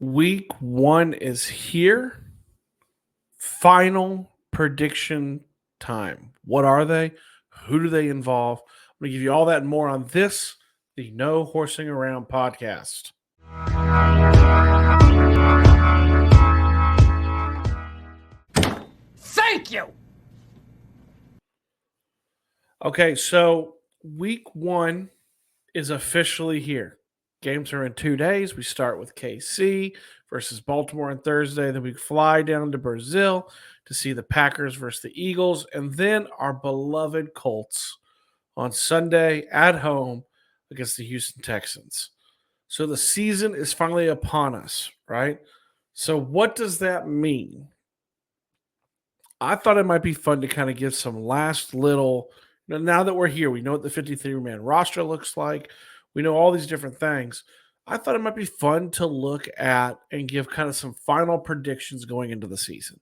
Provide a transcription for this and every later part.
Week one is here. Final prediction time. What are they? Who do they involve? I'm going to give you all that and more on this, the No Horsing Around podcast. Thank you. Okay, so week one is officially here. Games are in 2 days. We start with KC versus Baltimore on Thursday. Then we fly down to Brazil to see the Packers versus the Eagles. And then our beloved Colts on Sunday at home against the Houston Texans. So the season is finally upon us, right? So what does that mean? I thought it might be fun to kind of give some last little, now that we're here, we know what the 53-man roster looks like. We know all these different things. I thought it might be fun to look at and give kind of some final predictions going into the season.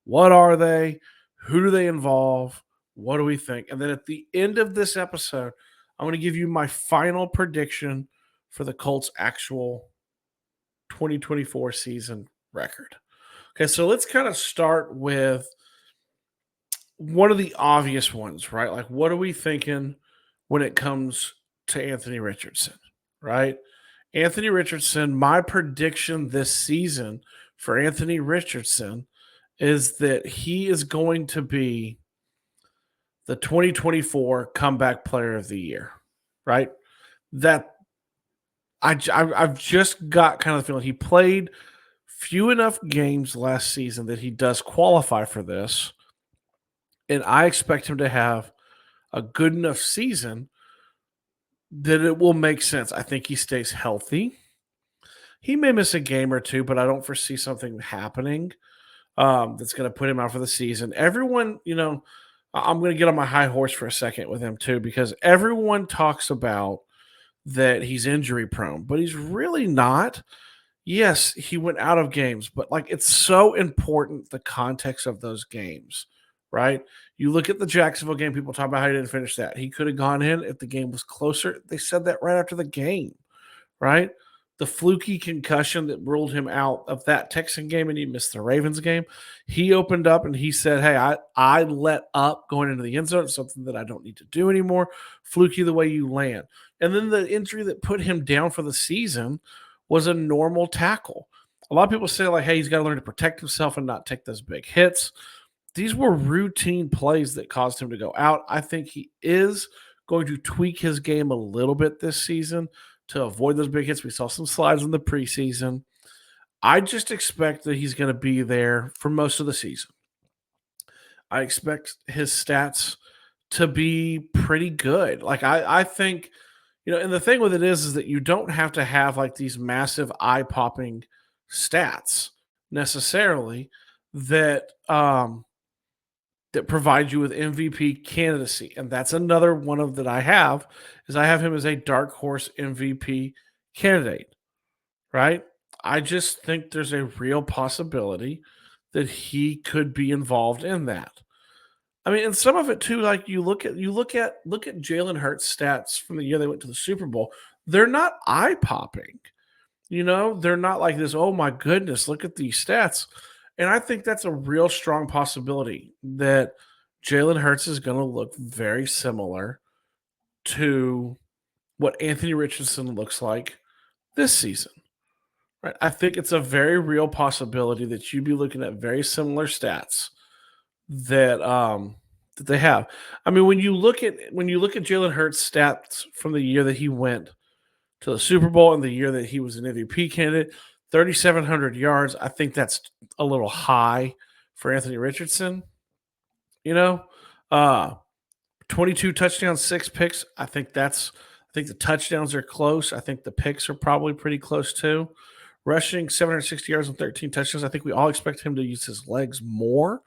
What are they? Who do they involve? What do we think? And then at the end of this episode, I'm going to give you my final prediction for the Colts' actual 2024 season record. Okay, so let's kind of start with one of the obvious ones, right? Like, what are we thinking when it comes to Anthony Richardson, right? Anthony Richardson, my prediction this season for Anthony Richardson is that he is going to be the 2024 comeback player of the year, right? That I've just got kind of the feeling he played few enough games last season that he does qualify for this. And I expect him to have a good enough season that it will make sense. I think he stays healthy. He may miss a game or two, but I don't foresee something happening that's going to put him out for the season. Everyone, I'm going to get on my high horse for a second with him too, because everyone talks about that he's injury prone, but he's really not. Yes, he went out of games, but like it's so important the context of those games, right? You look at the Jacksonville game, people talk about how he didn't finish that. He could have gone in if the game was closer. They said that right after the game, right? The fluky concussion that ruled him out of that Texan game and he missed the Ravens game. He opened up and he said, hey, I let up going into the end zone, something that I don't need to do anymore. Fluky the way you land. And then the injury that put him down for the season was a normal tackle. A lot of people say, like, hey, he's got to learn to protect himself and not take those big hits. These were routine plays that caused him to go out. I think he is going to tweak his game a little bit this season to avoid those big hits. We saw some slides in the preseason. I just expect that he's going to be there for most of the season. I expect his stats to be pretty good. Like, I think, and the thing with it is that you don't have to have like these massive eye-popping stats necessarily that that provide you with MVP candidacy. And that's another one of that I have him as a dark horse MVP candidate, right? I just think there's a real possibility that he could be involved in that. I mean, and some of it too, like you look at Jalen Hurts' stats from the year they went to the Super Bowl. They're not eye popping, They're not like this. Oh my goodness, look at these stats. And I think that's a real strong possibility that Jalen Hurts is going to look very similar to what Anthony Richardson looks like this season. Right? I think it's a very real possibility that you'd be looking at very similar stats that they have. I mean, when you look at Jalen Hurts' stats from the year that he went to the Super Bowl and the year that he was an MVP candidate, 3,700 yards. I think that's a little high for Anthony Richardson. 22 touchdowns, 6 picks. I think the touchdowns are close. I think the picks are probably pretty close too. Rushing 760 yards and 13 touchdowns. I think we all expect him to use his legs more.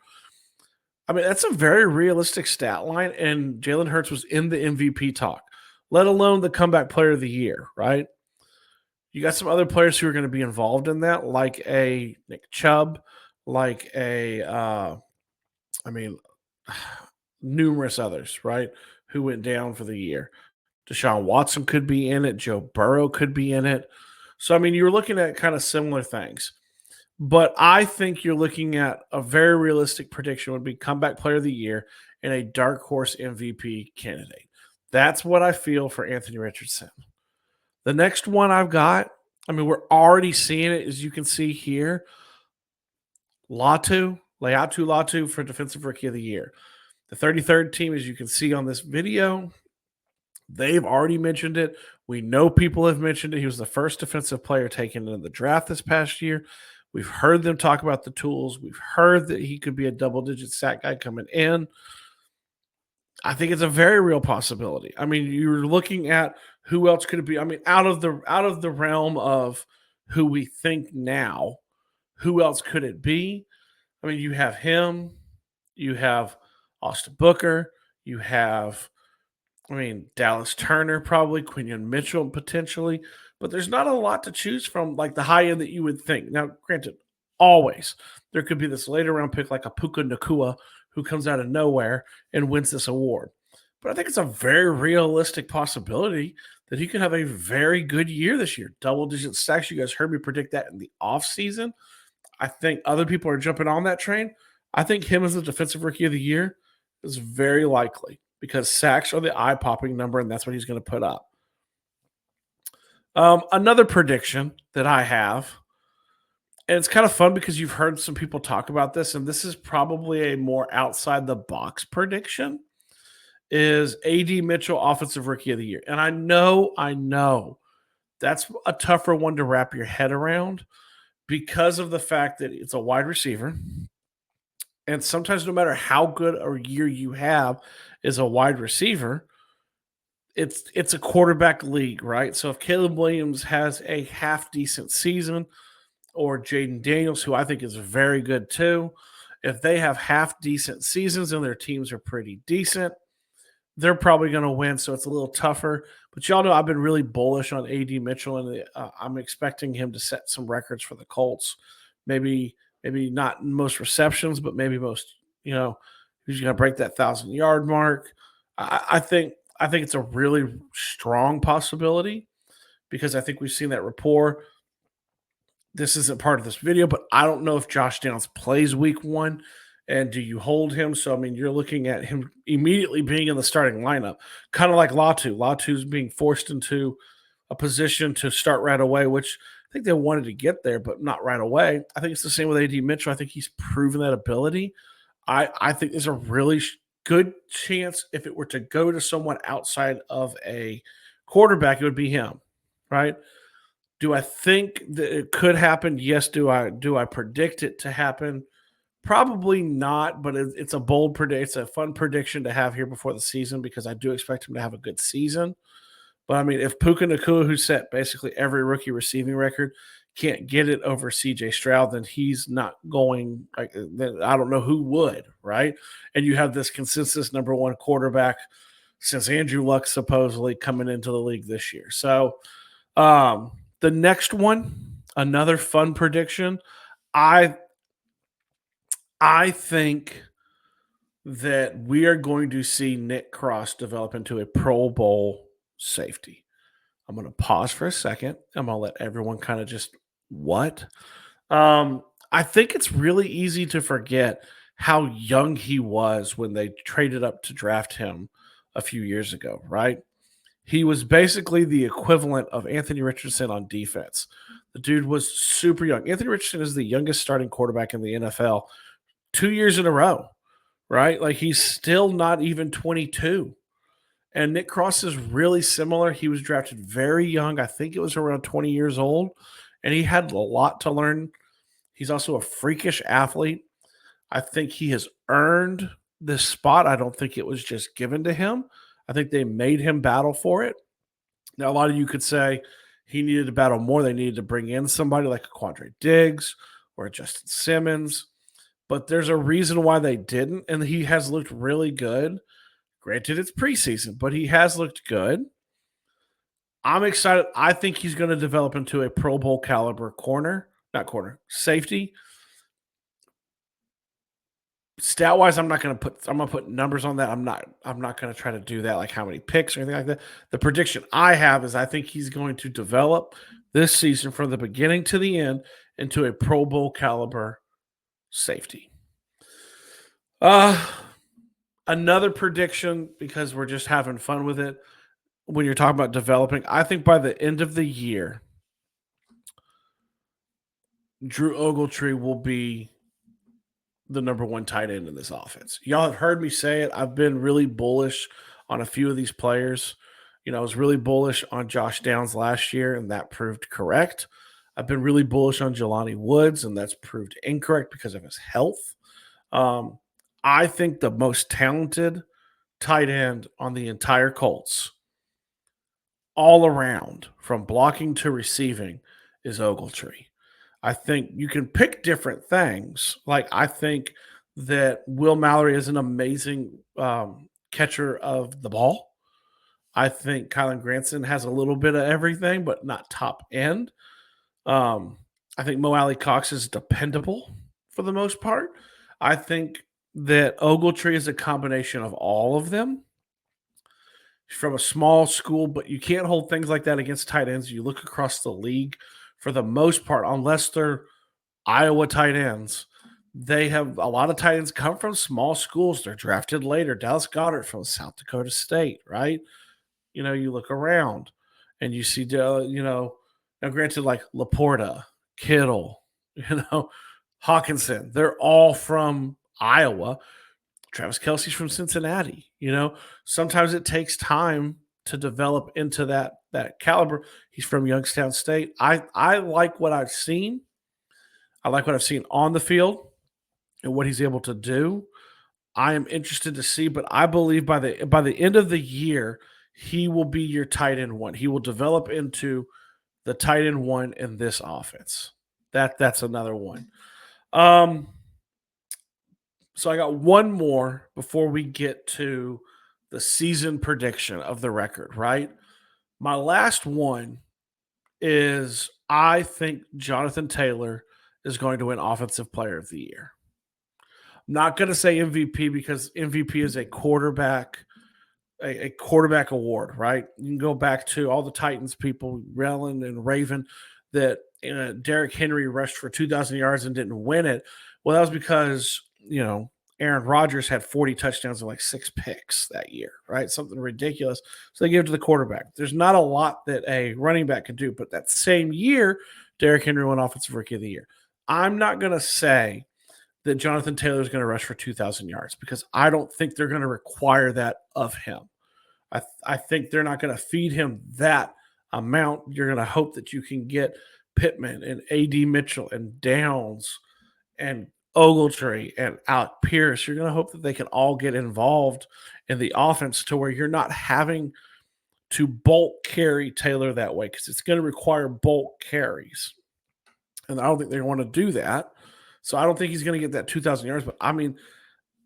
I mean, that's a very realistic stat line, and Jalen Hurts was in the MVP talk, let alone the comeback player of the year, right? You got some other players who are going to be involved in that, like a Nick Chubb, like numerous others, right, who went down for the year. Deshaun Watson could be in it. Joe Burrow could be in it. So, I mean, you're looking at kind of similar things. But I think you're looking at a very realistic prediction would be comeback player of the year and a dark horse MVP candidate. That's what I feel for Anthony Richardson. The next one I've got, I mean, we're already seeing it, as you can see here. Laiatu Latu for Defensive Rookie of the Year. The 33rd team, as you can see on this video, they've already mentioned it. We know people have mentioned it. He was the first defensive player taken in the draft this past year. We've heard them talk about the tools. We've heard that he could be a double-digit sack guy coming in. I think it's a very real possibility. I mean, you're looking at who else could it be? I mean, out of the realm of who we think now, who else could it be? I mean, you have him, you have Austin Booker, you have Dallas Turner, probably Quinion Mitchell, potentially, but there's not a lot to choose from, like the high end that you would think. Now, granted, always there could be this later round pick like a Puka Nakua who comes out of nowhere and wins this award. But I think it's a very realistic possibility that he could have a very good year this year. Double digit sacks. You guys heard me predict that in the offseason. I think other people are jumping on that train. I think him as the defensive rookie of the year is very likely because sacks are the eye-popping number, and that's what he's going to put up. Another prediction that I have, and it's kind of fun because you've heard some people talk about this, and this is probably a more outside-the-box prediction, is A.D. Mitchell Offensive Rookie of the Year. And I know, that's a tougher one to wrap your head around because of the fact that it's a wide receiver. And sometimes no matter how good a year you have as a wide receiver, it's a quarterback league, right? So if Caleb Williams has a half decent season, or Jaden Daniels, who I think is very good too, if they have half decent seasons and their teams are pretty decent, they're probably going to win. So it's a little tougher. But y'all know I've been really bullish on A.D. Mitchell, and I'm expecting him to set some records for the Colts. Maybe not most receptions, but maybe most, he's going to break that 1,000-yard mark. I think it's a really strong possibility because I think we've seen that rapport. This isn't part of this video, but I don't know if Josh Downs plays week 1, and do you hold him? So, I mean, you're looking at him immediately being in the starting lineup, kind of like Latu. Latu's being forced into a position to start right away, which I think they wanted to get there, but not right away. I think it's the same with A.D. Mitchell. I think he's proven that ability. I think there's a really good chance if it were to go to someone outside of a quarterback, it would be him, right? Do I think that it could happen? Yes. Do I predict it to happen? Probably not, but it's a bold prediction. It's a fun prediction to have here before the season because I do expect him to have a good season. But I mean, if Puka Nakua, who set basically every rookie receiving record, can't get it over CJ Stroud, then he's not going. Then I don't know who would, right? And you have this consensus number 1 quarterback since Andrew Luck supposedly coming into the league this year. So the next one, another fun prediction. I think that we are going to see Nick Cross develop into a Pro Bowl safety. I'm going to pause for a second. I'm going to let everyone kind of just what? I think it's really easy to forget how young he was when they traded up to draft him a few years ago, right? He was basically the equivalent of Anthony Richardson on defense. The dude was super young. Anthony Richardson is the youngest starting quarterback in the NFL 2 years in a row, right? Like he's still not even 22. And Nick Cross is really similar. He was drafted very young. I think it was around 20 years old, and he had a lot to learn. He's also a freakish athlete. I think he has earned this spot. I don't think it was just given to him. I think they made him battle for it. Now, a lot of you could say he needed to battle more. They needed to bring in somebody like a Quandre Diggs or a Justin Simmons. But there's a reason why they didn't, and he has looked really good. Granted, it's preseason, but he has looked good. I'm excited. I think he's going to develop into a Pro Bowl caliber safety. Stat wise, I'm going to put numbers on that. I'm not going to try to do that, like how many picks or anything like that. The prediction I have is I think he's going to develop this season from the beginning to the end into a Pro Bowl caliber safety. Uh Another prediction, because we're just having fun with it. When you're talking about developing, I think by the end of the year, Drew Ogletree will be the number one tight end in this offense. Y'all have heard me say it. I've been really bullish on a few of these players. I was really bullish on Josh Downs last year, and that proved correct. I've been really bullish on Jelani Woods, and that's proved incorrect because of his health. Um, I think the most talented tight end on the entire Colts, all around, from blocking to receiving, is Ogletree. I think you can pick different things. Like, I think that Will Mallory is an amazing catcher of the ball. I think Kylan Granson has a little bit of everything, but not top end. Um, I think Mo Alley Cox is dependable for the most part. I think that Ogletree is a combination of all of them. He's from a small school, but you can't hold things like that against tight ends. You look across the league, for the most part, unless they're Iowa tight ends, they have a lot of tight ends come from small schools. They're drafted later. Dallas Goedert from South Dakota State, right? You look around and you see, now granted, like Laporta, Kittle, Hawkinson, they're all from Iowa. Travis Kelsey's from Cincinnati. Sometimes it takes time to develop into that caliber. He's from Youngstown State. I like what I've seen. I like what I've seen on the field and what he's able to do. I am interested to see, but I believe by the end of the year, he will be your tight end one. He will develop into the tight end one in this offense. That's another one. So I got one more before we get to the season prediction of the record, right? My last one is, I think Jonathan Taylor is going to win Offensive Player of the Year. I'm not going to say MVP because MVP is a quarterback award, right? You can go back to all the Titans people, Rellin and Raven, that Derrick Henry rushed for 2,000 yards and didn't win it. Well, that was because, Aaron Rodgers had 40 touchdowns and like 6 picks that year, right? Something ridiculous. So they gave it to the quarterback. There's not a lot that a running back can do, but that same year, Derrick Henry won Offensive Rookie of the Year. I'm not going to say that Jonathan Taylor is going to rush for 2,000 yards because I don't think they're going to require that of him. I think they're not going to feed him that amount. You're going to hope that you can get Pittman and A.D. Mitchell and Downs and Ogletree and Alec Pierce. You're going to hope that they can all get involved in the offense to where you're not having to bulk carry Taylor that way, because it's going to require bulk carries. And I don't think they want to do that. So I don't think he's going to get that 2,000 yards. But,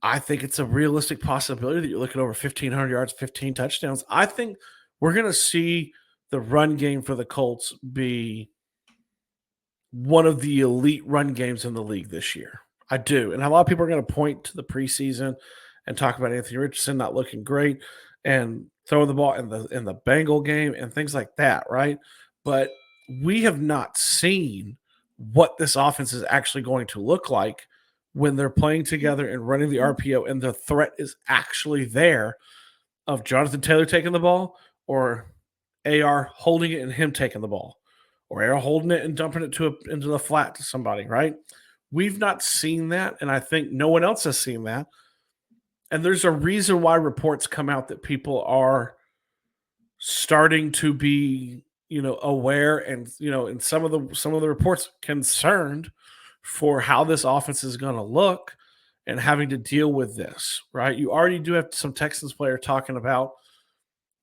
I think it's a realistic possibility that you're looking over 1,500 yards, 15 touchdowns. I think we're going to see the run game for the Colts be one of the elite run games in the league this year. I do. And a lot of people are going to point to the preseason and talk about Anthony Richardson not looking great and throwing the ball in the Bengal game and things like that, right? But we have not seen what this offense is actually going to look like when they're playing together and running the RPO and the threat is actually there of Jonathan Taylor taking the ball, or AR holding it and him taking the ball, or AR holding it and dumping it into the flat to somebody, right? We've not seen that, and I think no one else has seen that. And there's a reason why reports come out that people are starting to be, aware and, in some of the reports concerned for how this offense is going to look and having to deal with this, right? You already do have some Texans player talking about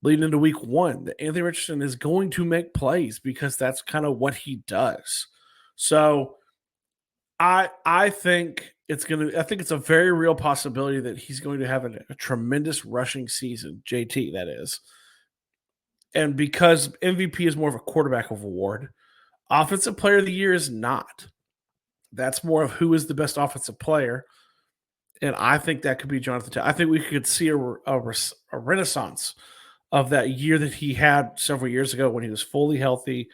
leading into week one that Anthony Richardson is going to make plays because that's kind of what he does. So I think it's a very real possibility that he's going to have a tremendous rushing season, JT, that is. And because MVP is more of a quarterback award, Offensive Player of the Year is not. That's more of who is the best offensive player. And I think that could be Jonathan Taylor. I think we could see a renaissance of that year that he had several years ago when he was fully healthy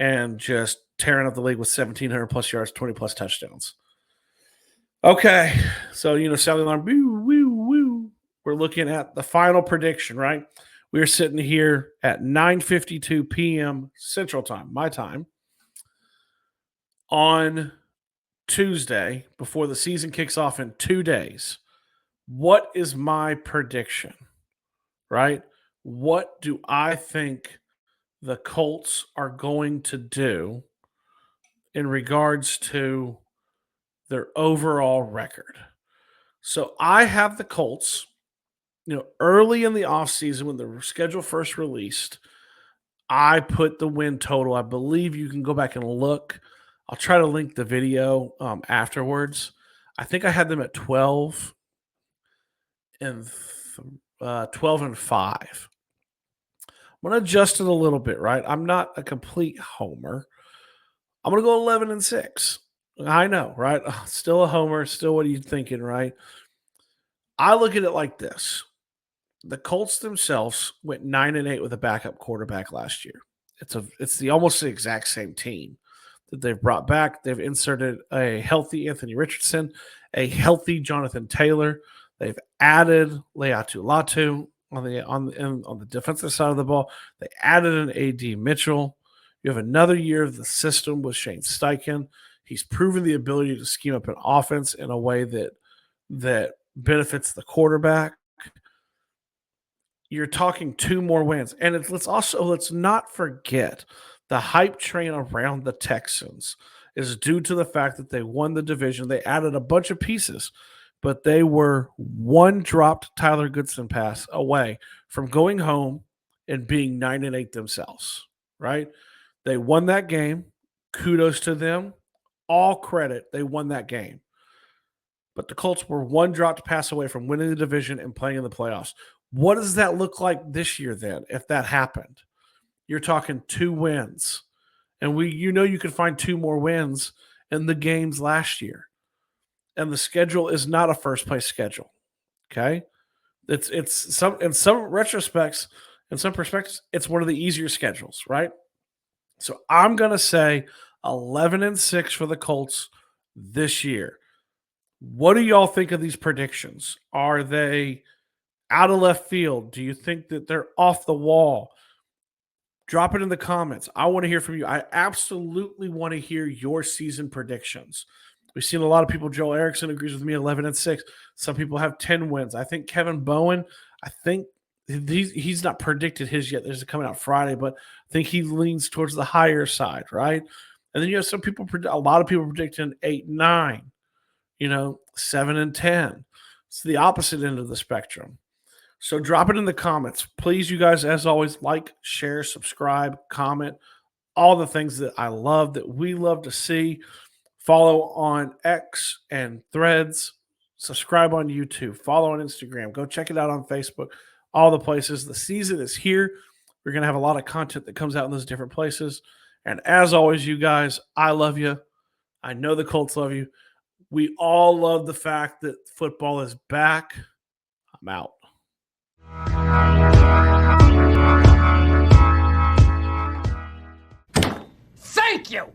and just tearing up the league with 1,700 plus yards, 20 plus touchdowns. Okay, so sound the alarm, woo, woo, woo. We're looking at the final prediction, right? We're sitting here at 9:52 p.m. Central Time, my time, on Tuesday before the season kicks off in 2 days. What is my prediction, right? What do I think the Colts are going to do in regards to their overall record? So I have the Colts, early in the offseason when the schedule first released, I put the win total. I believe you can go back and look. I'll try to link the video afterwards. I think I had them at 12 and 12 and 5. I'm going to adjust it a little bit, right? I'm not a complete homer. I'm going to go 11 and 6. I know, right? Still a homer. Still, what are you thinking, right? I look at it like this. The Colts themselves went 9 and 8 with a backup quarterback last year. It's the almost the exact same team that they've brought back. They've inserted a healthy Anthony Richardson, a healthy Jonathan Taylor. They've added Leatu Latu on the defensive side of the ball. They added an AD Mitchell. You have another year of the system with Shane Steichen. He's proven the ability to scheme up an offense in a way that benefits the quarterback. You're talking 2 more wins. And let's not forget the hype train around the Texans is due to the fact that they won the division. They added a bunch of pieces, but they were one dropped Tyler Goodson pass away from going home and being 9 and 8 themselves, right? They won that game. Kudos to them. All credit. They won that game. But the Colts were one dropped pass away from winning the division and playing in the playoffs. What does that look like this year then, if that happened? You're talking 2 wins. And you could find 2 more wins in the games last year. And the schedule is not a first-place schedule, okay? In some retrospects, in some perspectives, it's one of the easier schedules, right? So I'm going to say 11 and 6 for the Colts this year. What do y'all think of these predictions? Are they out of left field? Do you think that they're off the wall? Drop it in the comments. I want to hear from you. I absolutely want to hear your season predictions. We've seen a lot of people. Joel Erickson agrees with me, 11 and 6. Some people have 10 wins. I think Kevin Bowen, he's not predicted his yet. There's coming out Friday, but I think he leans towards the higher side, right? And then you have a lot of people predicting 8-9, 7 and 10. It's the opposite end of the spectrum. So drop it in the comments. Please, you guys, as always, like, share, subscribe, comment, all the things that I love, that we love to see. Follow on X and Threads. Subscribe on YouTube. Follow on Instagram. Go check it out on Facebook. All the places. The season is here. We're going to have a lot of content that comes out in those different places. And as always, you guys, I love you. I know the Colts love you. We all love the fact that football is back. I'm out. Thank you!